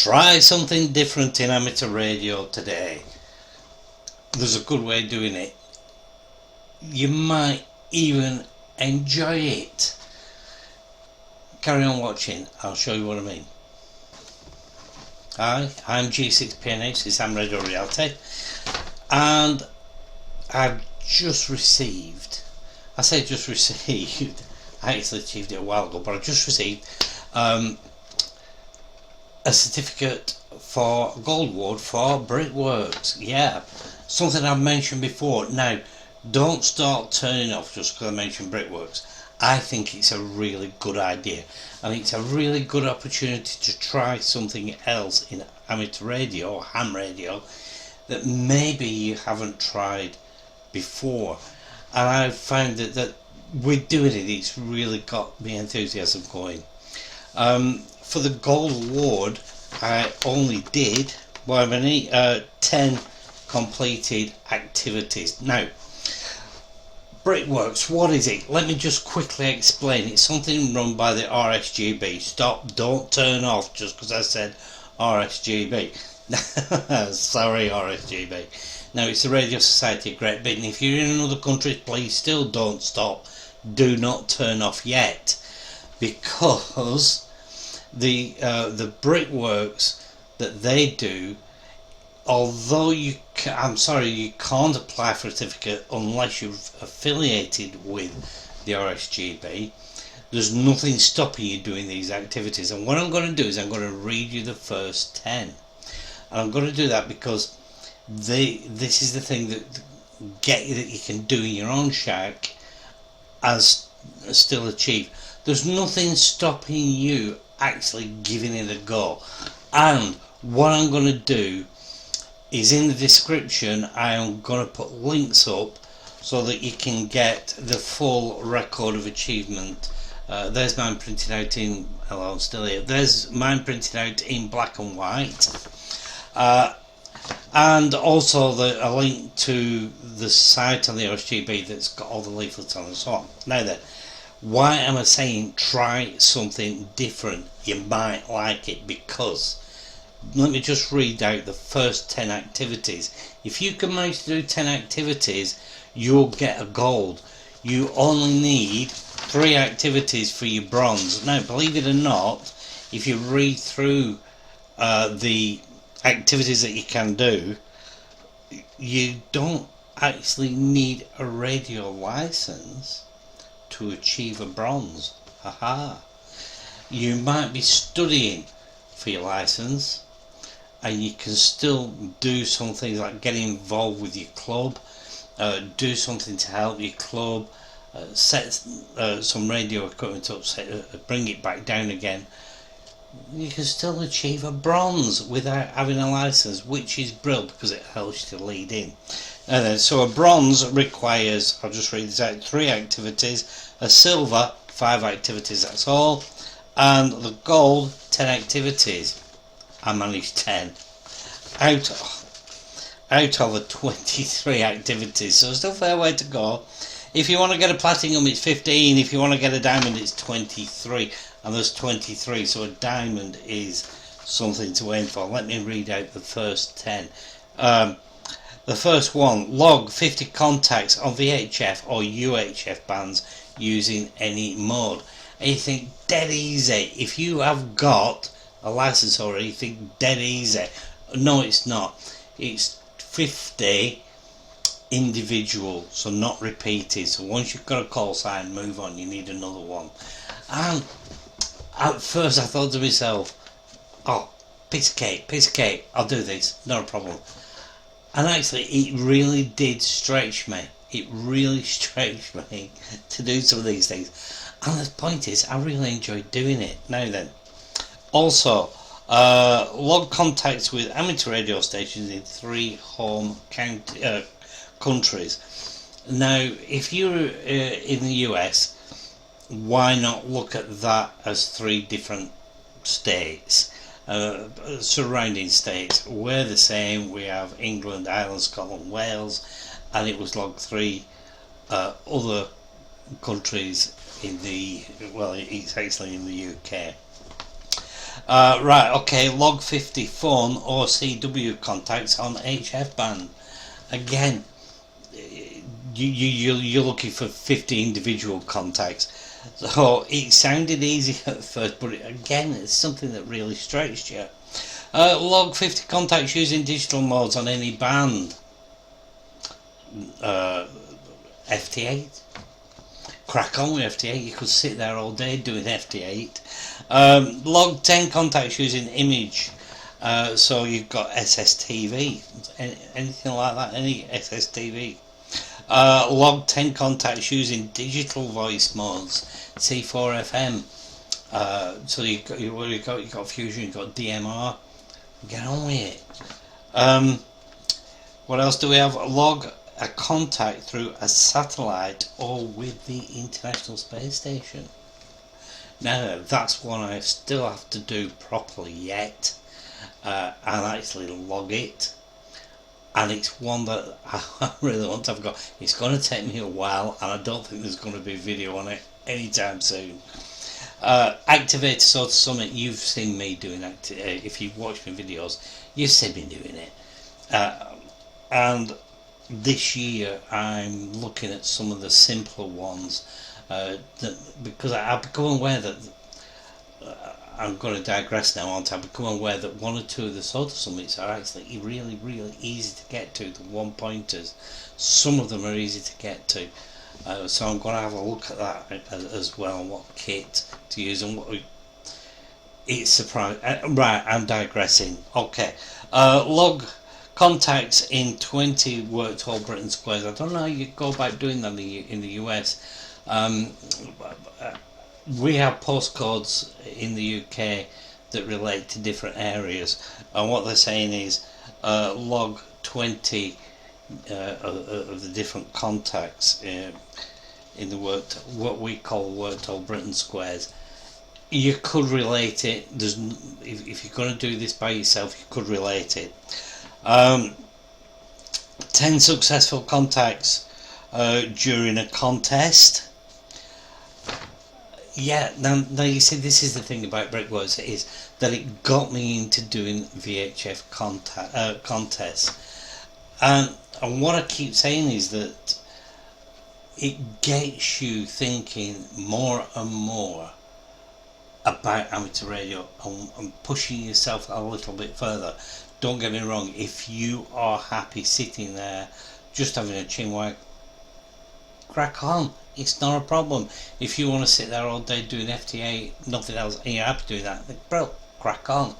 Try something different in amateur radio today. There's a good way of doing it. You might even enjoy it. Carry on watching, I'll show you what I mean. Hi, I'm G6PNH, it's hamradio reality, and I've just received, I say just received, I actually achieved it a while ago, but I just received a certificate for Gold Award for Brickworks. Yeah, something I've mentioned before. Now, don't start turning off just because I mentioned Brickworks. I think it's a really good idea, and it's a really good opportunity to try something else in amateur radio or ham radio that maybe you haven't tried before. And I've found that with doing it, it's really got my enthusiasm going. For the Gold Award, I only did 10 completed activities. Now, Brickworks, what is it? Let me just quickly explain. It's something run by the RSGB. Stop, don't turn off just because I said RSGB. Sorry, RSGB. Now, it's the Radio Society of Great Britain. If you're in another country, please still don't stop. Do not turn off yet, because the Brickworks that they do, although you can't apply for a certificate unless you're affiliated with the RSGB. There's nothing stopping you doing these activities, and what I'm going to do is I'm going to read you the first 10, and I'm going to do that because this is the thing that you can do in your own shack as still achieve. There's nothing stopping you actually giving it a go. And what I'm going to do is, in the description I am going to put links up so that you can get the full record of achievement. There's mine printed out in, hello, I'm still here. There's mine printed out in black and white, and also a link to the site on the RSGB that's got all the leaflets on and so on. Now then, why am I saying try something different? You might like it, because let me just read out the first 10 activities. If you can manage to do 10 activities, you'll get a gold. You only need 3 activities for your bronze. Now, believe it or not, if you read through the activities that you can do, you don't actually need a radio license to achieve a bronze. Haha. You might be studying for your license, and you can still do some things like get involved with your club, do something to help your club, set some radio equipment up, bring it back down again. You can still achieve a bronze without having a license, which is brilliant because it helps you to lead in. And then, so a bronze requires, I'll just read this out, 3 activities, a silver 5 activities, that's all, and the gold 10 activities. I managed 10 out of the 23 activities, so still a fair way to go. If you want to get a platinum, it's 15. If you want to get a diamond, it's 23, and there's 23, so a diamond is something to aim for. Let me read out the first 10. The first one, log 50 contacts on VHF or UHF bands using any mode. And you think, dead easy. If you have got a license already, you think dead easy. No, it's not. It's 50 individual, so not repeated. So once you've got a call sign, move on, you need another one. And at first I thought to myself, oh, piece of cake, I'll do this, not a problem. And actually it really did stretch me. It really stretched me to do some of these things. And the point is, I really enjoyed doing it. Now then, also, log contacts with amateur radio stations in 3 home countries. Now, if you're in the US, why not look at that as 3 different states, surrounding states? We're the same. We have England, Ireland, Scotland, Wales, and it was logged 3 other countries in the, well, it's actually in the UK. Right, okay, log 50 phone or CW contacts on HF band. Again, you're looking for 50 individual contacts. So it sounded easy at first, but again, it's something that really stretched you. Log 50 contacts using digital modes on any band. FT8. Crack on with FT8. You could sit there all day doing FT8. Log 10 contacts using image. So you've got SSTV, anything like that, any SSTV. Log 10 contacts using digital voice modes, C4FM. So you've got Fusion, you've got DMR. Get on with it. What else do we have? Log a contact through a satellite or with the International Space Station. Now that's one I still have to do properly yet, and actually log it. And it's one that I really want to have got. It's going to take me a while, and I don't think there's going to be a video on it anytime soon. Activator Source Summit, you've seen me doing if you've watched my videos, you've seen me doing it. And this year I'm looking at some of the simpler ones, because I've become aware that I'm going to digress now, aren't I? I've become aware that one or two of the solar summits are actually really, really easy to get to, the one pointers. Some of them are easy to get to. So I'm going to have a look at that as well, what kit to use and what it's surprising. Right, I'm digressing. Okay, log contacts in 20 worked all Britain squares. I don't know how you go about doing that in the US. We have postcodes in the UK that relate to different areas, and what they're saying is log 20 of the different contacts in the what we call worked all Britain squares. You could relate it. If you're going to do this by yourself, you could relate it. 10 successful contacts during a contest. Yeah, now you see, this is the thing about Brickworks, is that it got me into doing VHF contests. And what I keep saying is that it gets you thinking more and more about amateur radio and pushing yourself a little bit further. Don't get me wrong, if you are happy sitting there just having a chinwag, crack on, it's not a problem. If you want to sit there all day doing FTA, nothing else, and you're happy doing that, bro, crack on.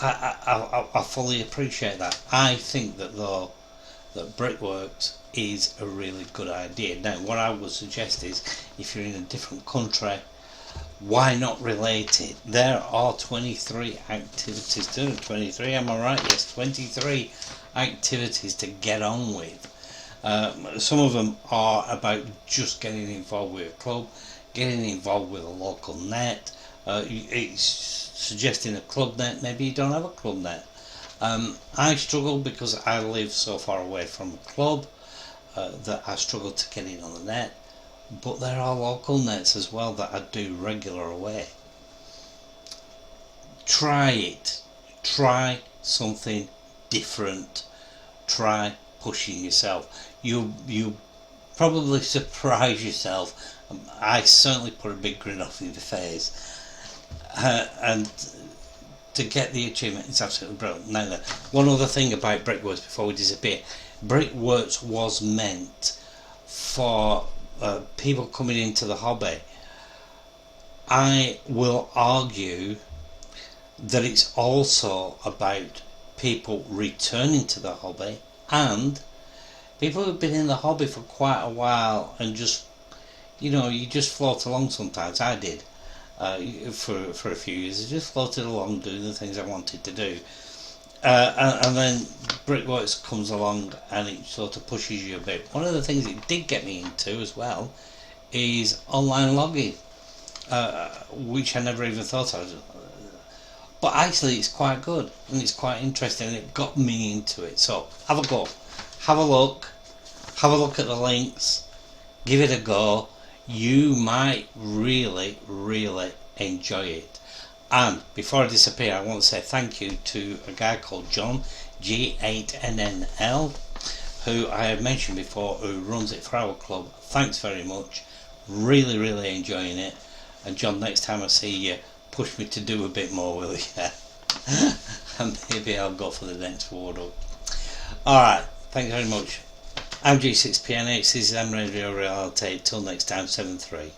I fully appreciate that. I think that though, that Brickworks is a really good idea. Now what I would suggest is, if you're in a different country, why not relate it? There are 23 activities to do. 23, am I right? Yes, 23 activities to get on with. Some of them are about just getting involved with a club, getting involved with a local net. It's suggesting a club net, maybe you don't have a club net. I struggle because I live so far away from a club that I struggle to get in on the net, but there are local nets as well that I do regular away. Try it. Try something different. Try pushing yourself. You probably surprise yourself. I certainly put a big grin off your face, and to get the achievement, it's absolutely brilliant. Now then, one other thing about Brickworks before we disappear. Brickworks was meant for people coming into the hobby. I will argue that it's also about people returning to the hobby and people who've been in the hobby for quite a while and just, you just float along sometimes. I did for a few years. I just floated along doing the things I wanted to do. And then Brickworks comes along and it sort of pushes you a bit. One of the things it did get me into as well is online logging, which I never even thought of. But actually it's quite good and it's quite interesting and it got me into it. So have a go, have a look at the links, give it a go. You might really, really enjoy it. And before I disappear, I want to say thank you to a guy called John, G8NNL, who I have mentioned before, who runs it for our club. Thanks very much. Really enjoying it. And John, next time I see you, push me to do a bit more, will you? And maybe I'll go for the next ward up. Alright, thanks very much. I'm G6PNX, this is hamradio reality. Till next time, 7-3.